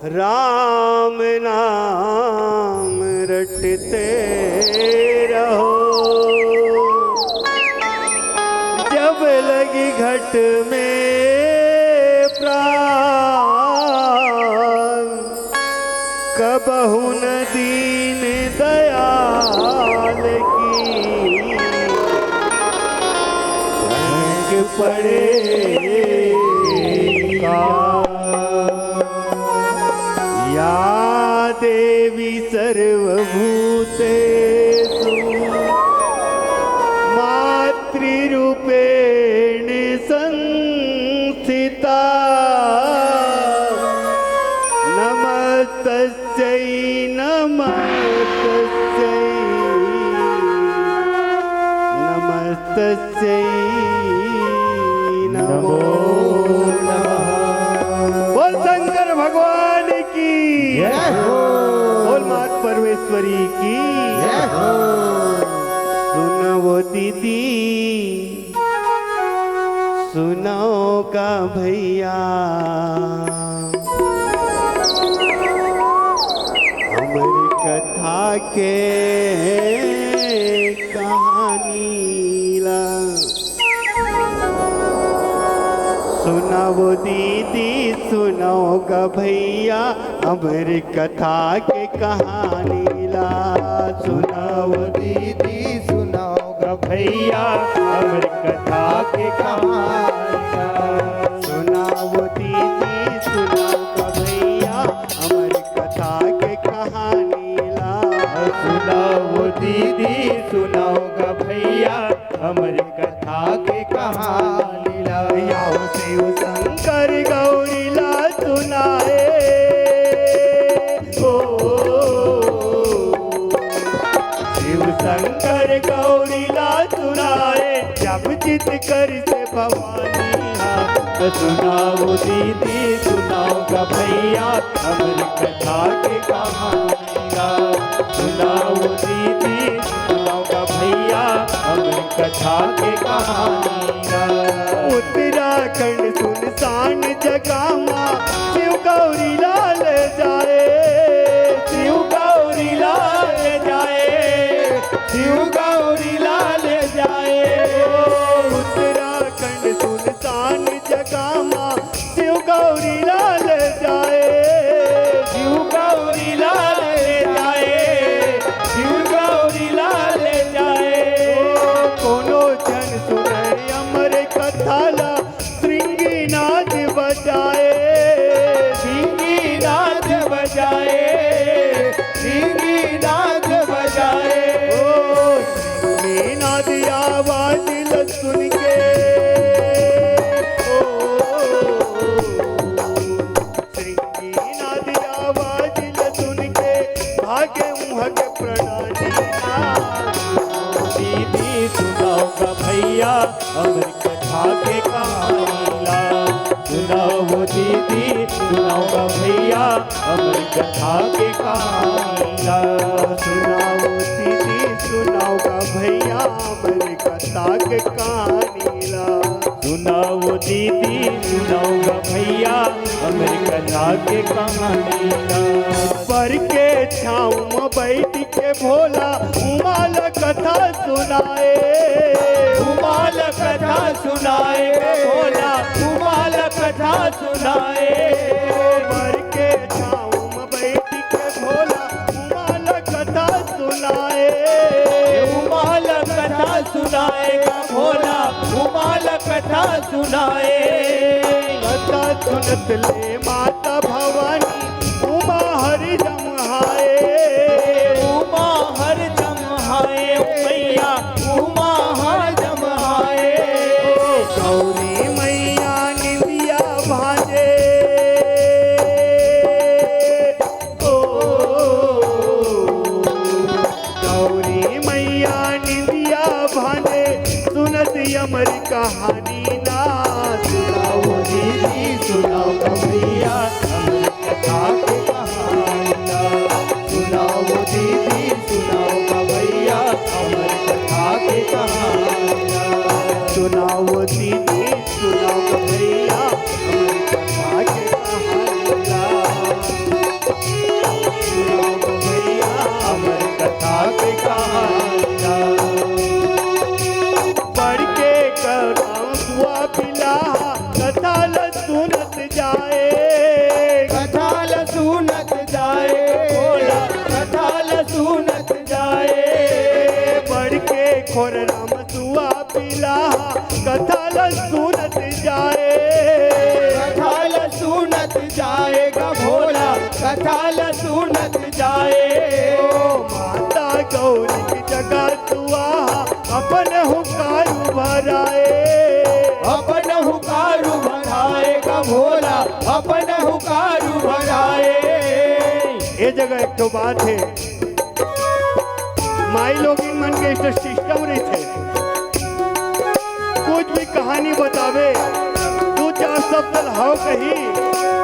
राम नाम रटते रहो, जब लगी घट में प्राण, कबहु न दीन दयाल की रंग पड़ेगा। या देवी सर्वभूतेषु मातृरूपेण संस्थिता, नमस्तस्यै नमस्तस्यै नमस्तस्यै नमो नमः। बोल शंकर भगवान की जय हो, बोल मात परमेश्वरी की जय हो। सुनो दीदी सुनो का भैया, हमारी कथा के कहानी ला। सुनाओ दीदी सुनाओगा भैया, हमारी कथा के कहानी ला। सुनाओ दीदी सुनाओगा भैया, हमारी कथा के कहानी ला। सुनाओ दीदी सुनाओगा भैया, हमारी कथा के कहानी ला। सुनाओ दीदी सुनाओगा भैया, हमारी कथा के कहानी ला। शिव शंकर गौरी ला सुनाए, ओ शिव शंकर गौरी ला सुनाए, जब जित कर से भवानी। सुनाओ दीदी सुनाओगा भैया, हमारी कथा के कहानी ला। सुनाओ दीदी सुनाओगा भैया, हमारी कथा के कहानी ला। उत्तराखंड सुनसान जगह माँ शिव गौरी लाल जाए, शिव गौरी लाल जाए, शिव गौरी लाल जाए। उत्तराखंड सुनसान जगह माँ शिव गौरी लाल जाए, शिव गौरी लाल जाए, शिव गौरी लाल जाए। कोनो जन सुने अमर कथा ला, श्रृंगीनाद बजाए, श्रृंगीनाद बजाए, श्रृंगीनाद बजाए। ओ श्रृंगीनाद आवाज सुन के, ओ श्रृंगीनाद आवाज सुन के भागे मुँह के प्रणाली। दीदी सुनाओगा भैया, हमारी कथा के कहानी ला। सुनाओ दीदी सुनाओगा भैया, हमारी कथा के कहानी ला। सुनाओ दीदी सुनाओगा भैया, हमारी कथा के कहानी ला। सुनाओ दीदी सुनाओगा भैया, हमारी कथा के कहानी ला। पर के छाँव में बैठ के भोला उमाल कथा सुनाए, उमाल कथा सुनाए, भोला उमाल कथा सुनाए। पर के छाँव में बैठ के भोला उमाल कथा सुनाए, उमाल कथा सुनाएगा भोला, उमाल कथा सुनाए। कथा सुनत ले माता भवानी उमा हरिदम हाय, उमा हरदम हाय, मैया उमा हरदम हाय। गौरी मैया निंदिया भाजे, ओ गौरी मैया निंदिया भाजे, सुनत अमर कहानी ना। सुनाओ दीदी सुनाओ भैया, मोर राम सुआ पिला कथा ल सुनत जाए, कथा ल सुनत जाएगा भोला, कथा ल सुनत जाए। ओ माता गौरी की जगह सुआ अपन हुकार भराए, अपन हुकारू भराएगा भोला, अपन हुकारू भराए। ये जगह एक तो बात है, माई लोग इन मन के इष्ट सिस्टम रही थे, कुछ भी कहानी बतावे दो चार शब्द हाव कही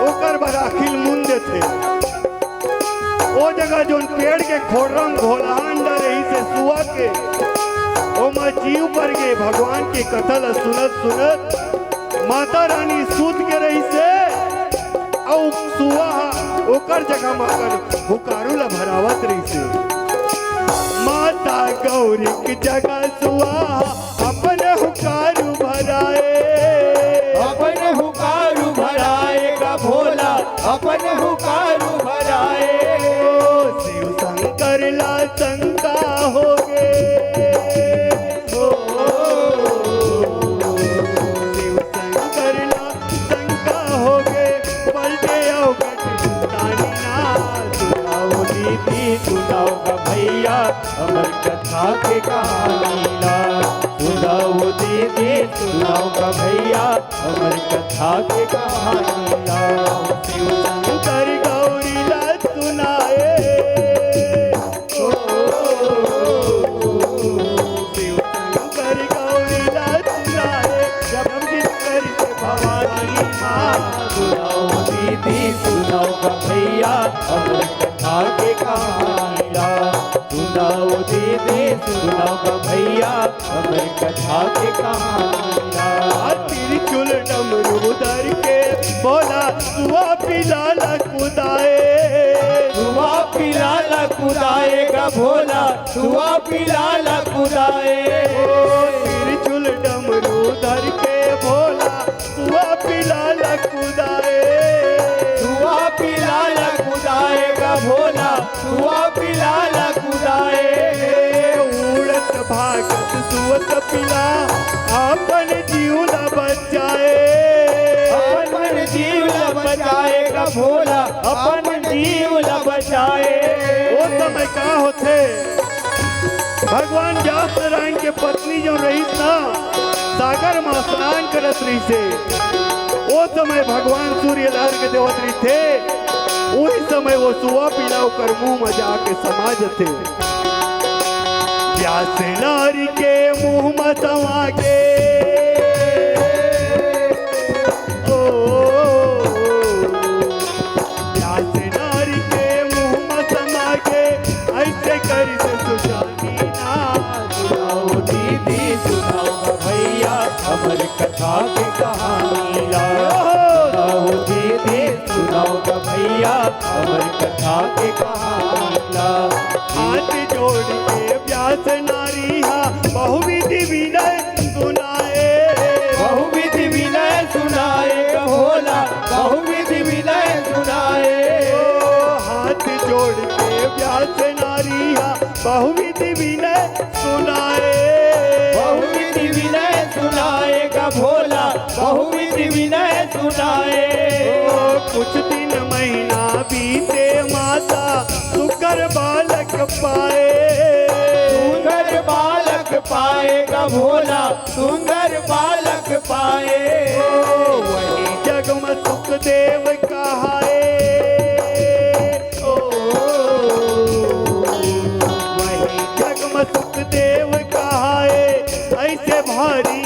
ओकर बराखिल मुंदे थे। वो जगह जो पेड़ के खोरम घोला अंडा रही से सुआ के ओ माँ जीव पर गए भगवान की कथा ल सुनत सुनत माता रानी सूत के रही से और सुआ ओकर जगह मकर हुकारू ला भरावत रही से। माता गौरी की जगह सुआ अपन हुकारू भराए, अपन हुकारू भराएगा भोला, अपन हुकारू भराए। ओ शिव शंकर ला शंका हो गे, ओ शिव शंकर ला शंका हो गे, पलटे आओ तानी ना सुनाओ दीदी सुनाओ गा भैया अमर कथा के कहानी ला, सुनाओ दीदी सुनाओ गा भैया अमर कथा के कहानी ला। शिव शंकर गौरी ला सुनाए, ओ शिव शंकर गौरी ला सुनाए, जब जिस कर से भवानी माँ। सुनाओ दीदी सुनाओ गा भैया अमर कथा के कहानी ला, सुनाओ दीदी सुनाओ गा भैया अमर कथा के कहानी ला। त्रिशूल डमरू धर के बोला सुआ पिला ला कुदाए, सुआ पिला ला कुदाएगा भोला, सुआ पिला ला कुदाए। त्रिशूल डमरू धर के बोला सुआ पिला ला कुदाए, सुआ पिला ला कुदाएगा भोला, सुआ पिला ला कुदाए। उड़त भागत सुवत पिला अपन जीव ला बचाए, अपन जीव ला बचाएगा भोला, अपन जीव ला बचाए। वो समय का होते भगवान जाप नारायण के पत्नी जो रही ना सागर में स्नान करत रही से, वो समय भगवान सूर्य लहर के देवत रही थे, उसी समय वो सुआ पिला कर मुंह में जाके समा जाते। प्यास नारी के मुंह में समा के, ओ प्यास नारी के मुंह में समा के ऐसे कर से सुजानी ना। सुनाओ दीदी सुनाओ गा भैया अमर कथा की कहानी ला, सुनाओ दीदी सुनाओ गा भैया अमर कथा की कहानी ला। हाथ जोड़ के व्यास नारी हा बहुविधि विनय सुनाए, बहुविधि विनय सुनाए भोला, बहुविधि विनय सुनाए। ओ हाथ जोड़ के व्यास नारी हा बहुविधि विनय सुनाए, बहुविधि विनय सुनाएगा भोला, बहुविधि विनय सुनाए। ओ कुछ दिन महीना बीते माता सुकर बालक पाए, सुंदर बालक पाएगा भोला, सुंदर बालक पाए। ओ वही जग में सुखदेव कहाए, ओ वही जग में सुखदेव कहाए, ऐसे भारी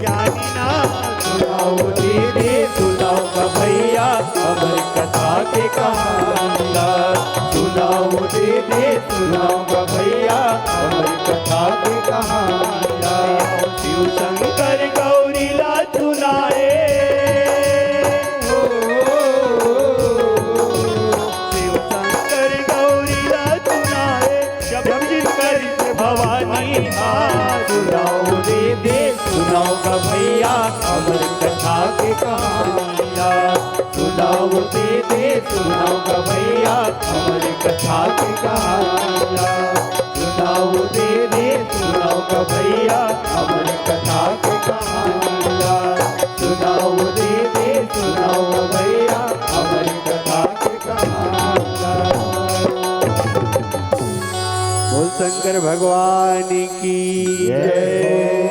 ज्ञानी ना। सुनाओ दीदी सुनाओ गा भैया अमर कथा के कहानी ला, सुनाओ दीदी सुनाओ गा भैया अमर कथा के कहानी ला। शिव शंकर गौरी ला सुनाए, शिव शंकर गौरी ला सुनाए, जब जिस कर से भवानी माँ। सुनाओ दीदी सुनाओ गा भैया अमर कथा के कहानी ला, सुनाओ दीदी सुनाओ गा भैया अमर कथा के कहानी ला, सुनाओ दीदी सुनाओ ग भैया अमर कथा की कहानिया। सुनाओ दीदी सुनाओ ग भैया अमर कथा की कहानिया। बोल शंकर भगवान की जय।